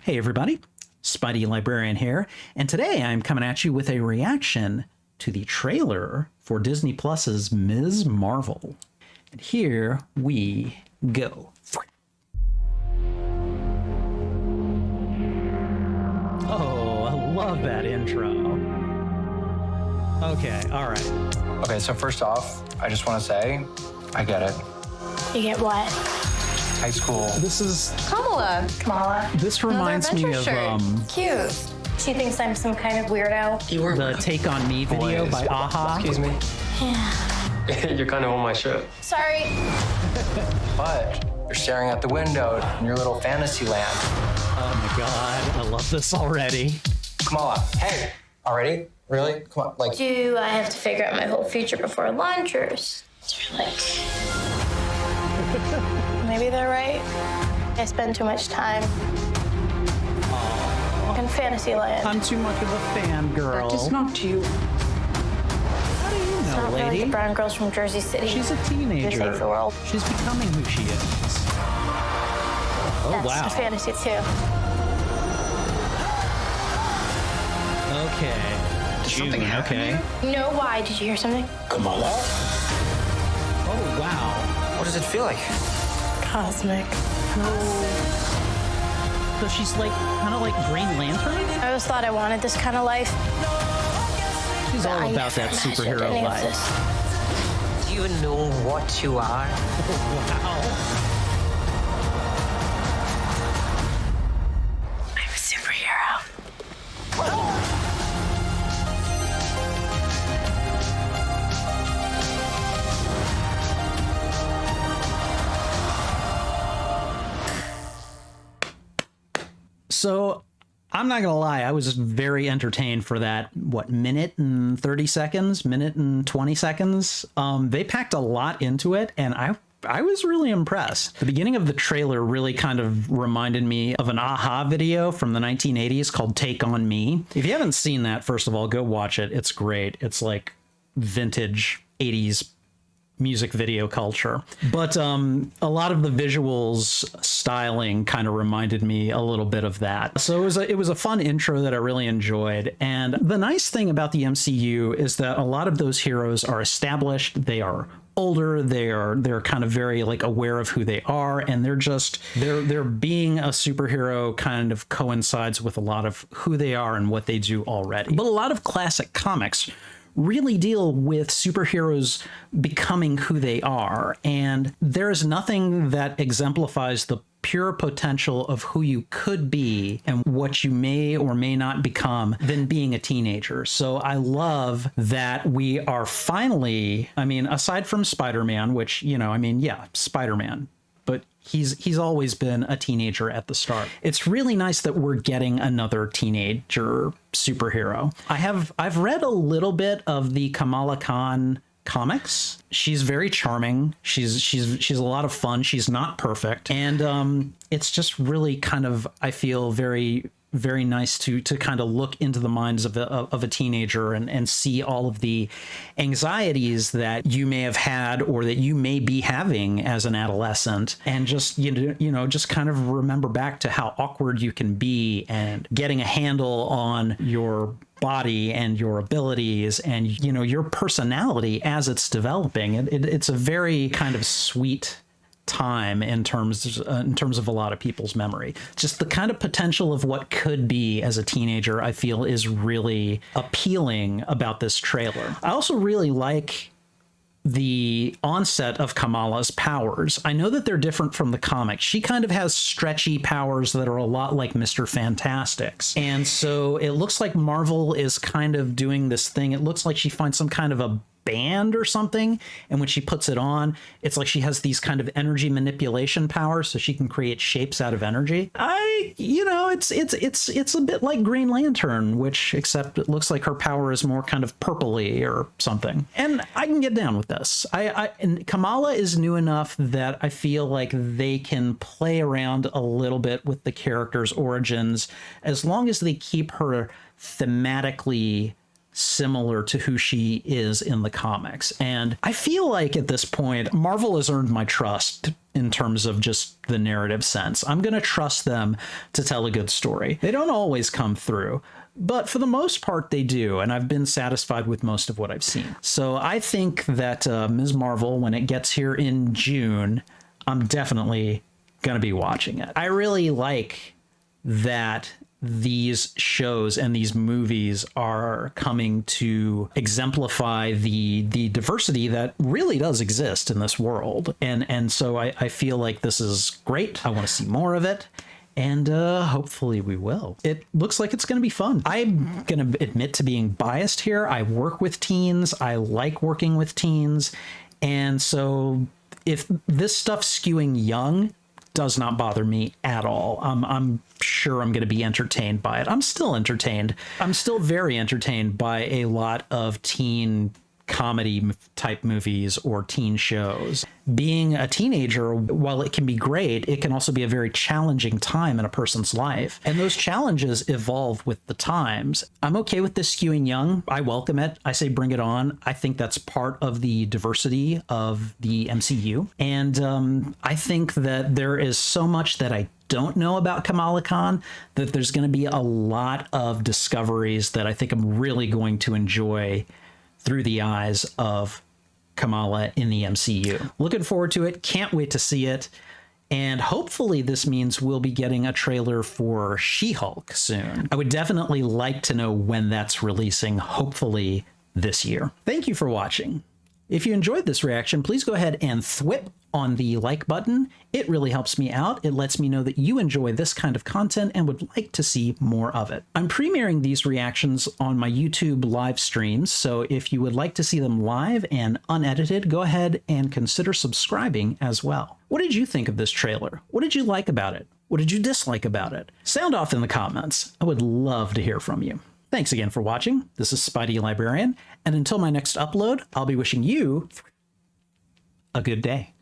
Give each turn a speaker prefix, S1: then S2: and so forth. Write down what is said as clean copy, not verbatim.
S1: Hey everybody, Spidey Librarian here, and today I'm coming at you with a reaction to the trailer for Disney Plus's Ms. Marvel. And here we go. Oh, I love that intro. Okay, all right.
S2: Okay, so first off, I just want to say, I get it.
S3: You get what?
S2: High school.
S1: This is
S3: Kamala.
S1: This reminds me of
S3: Cute. She thinks I'm some kind of weirdo.
S1: the Take on Me video by Aha.
S4: Excuse me.
S3: Yeah.
S4: You're kind of on my ship.
S3: Sorry.
S2: But you're staring out the window in your little fantasy land.
S1: Oh my god, I love this already.
S2: Kamala, hey, already? Really? Come on, like.
S3: Do I have to figure out my whole future before lunch, or is there like... Maybe they're right. I spend too much time in fantasy land.
S1: I'm too much of a fangirl.
S5: That is not you.
S1: How do you know,
S3: Not really
S1: lady?
S3: the brown girls from Jersey City.
S1: She's a
S3: To
S1: teenager.
S3: save the world.
S1: She's becoming who she is. Oh,
S3: That's
S1: wow.
S3: a fantasy too.
S1: Okay.
S2: something
S1: June,
S2: happen
S1: okay.
S3: You know why? Did you hear something?
S2: Kamala?
S1: Oh, wow.
S2: What does it feel like?
S3: Cosmic.
S1: So she's like, kind of like Green Lantern?
S3: I always thought I wanted this kind of life.
S1: She's all
S3: I
S1: about that
S3: never imagined
S1: superhero
S3: any of
S1: life.
S3: this.
S6: Do you know what you are?
S1: Wow.
S3: I'm a superhero.
S1: So, I'm not gonna lie, I was very entertained for that, minute and 30 seconds, minute and 20 seconds. They packed a lot into it, and I was really impressed. The beginning of the trailer really kind of reminded me of an Aha video from the 1980s called Take on Me. If you haven't seen that, first of all, go watch it. It's great. It's like vintage 80s music video culture. But a lot of the visuals styling kind of reminded me a little bit of that. So it was a fun intro that I really enjoyed. And the nice thing about the MCU is that a lot of those heroes are established. They are older, they're kind of very like aware of who they are, and they're being a superhero kind of coincides with a lot of who they are and what they do already. But a lot of classic comics really deal with superheroes becoming who they are, and there is nothing that exemplifies the pure potential of who you could be and what you may or may not become than being a teenager. So I love that we are finally, I mean, aside from Spider-Man, which, you know, I mean, yeah, Spider-Man, but he's always been a teenager at the start. It's really nice that we're getting another teenager superhero. I've read a little bit of the Kamala Khan comics. She's very charming. She's a lot of fun. She's not perfect, and it's just really kind of, I feel, very nice to kind of look into the minds of a teenager and see all of the anxieties that you may have had or that you may be having as an adolescent, and just you know just kind of remember back to how awkward you can be, and getting a handle on your body and your abilities and, you know, your personality as it's developing. It's a very kind of sweet time in terms of a lot of people's memory. Just the kind of potential of what could be as a teenager, I feel, is really appealing about this trailer. I also really like the onset of Kamala's powers. I know that they're different from the comics. She kind of has stretchy powers that are a lot like Mr. Fantastic's. And so it looks like Marvel is kind of doing this thing. It looks like she finds some kind of a band or something, and when she puts it on, it's like she has these kind of energy manipulation powers, so she can create shapes out of energy. It's a bit like Green Lantern, which, except it looks like her power is more kind of purpley or something, and I can get down with this. And Kamala is new enough that I feel like they can play around a little bit with the character's origins, as long as they keep her thematically similar to who she is in the comics. And I feel like at this point, Marvel has earned my trust in terms of just the narrative sense. I'm going to trust them to tell a good story. They don't always come through, but for the most part, they do. And I've been satisfied with most of what I've seen. So I think that Ms. Marvel, when it gets here in June, I'm definitely going to be watching it. I really like that these shows and these movies are coming to exemplify the diversity that really does exist in this world. And so I feel like this is great. I want to see more of it. And hopefully we will. It looks like it's going to be fun. I'm going to admit to being biased here. I work with teens. I like working with teens. And so if this stuff's skewing young, does not bother me at all. I'm sure I'm going to be entertained by it. I'm still entertained. I'm still very entertained by a lot of teen comedy type movies or teen shows. Being a teenager, while it can be great, it can also be a very challenging time in a person's life. And those challenges evolve with the times. I'm okay with this skewing young. I welcome it. I say bring it on. I think that's part of the diversity of the MCU. And I think that there is so much that I don't know about Kamala Khan that there's going to be a lot of discoveries that I think I'm really going to enjoy through the eyes of Kamala in the MCU. Looking forward to it. Can't wait to see it. And hopefully this means we'll be getting a trailer for She-Hulk soon. I would definitely like to know when that's releasing, hopefully this year. Thank you for watching. If you enjoyed this reaction, please go ahead and thwip on the like button. It really helps me out. It lets me know that you enjoy this kind of content and would like to see more of it. I'm premiering these reactions on my YouTube live streams, so if you would like to see them live and unedited, go ahead and consider subscribing as well. What did you think of this trailer? What did you like about it? What did you dislike about it? Sound off in the comments. I would love to hear from you. Thanks again for watching. This is Spidey Librarian, and until my next upload, I'll be wishing you a good day.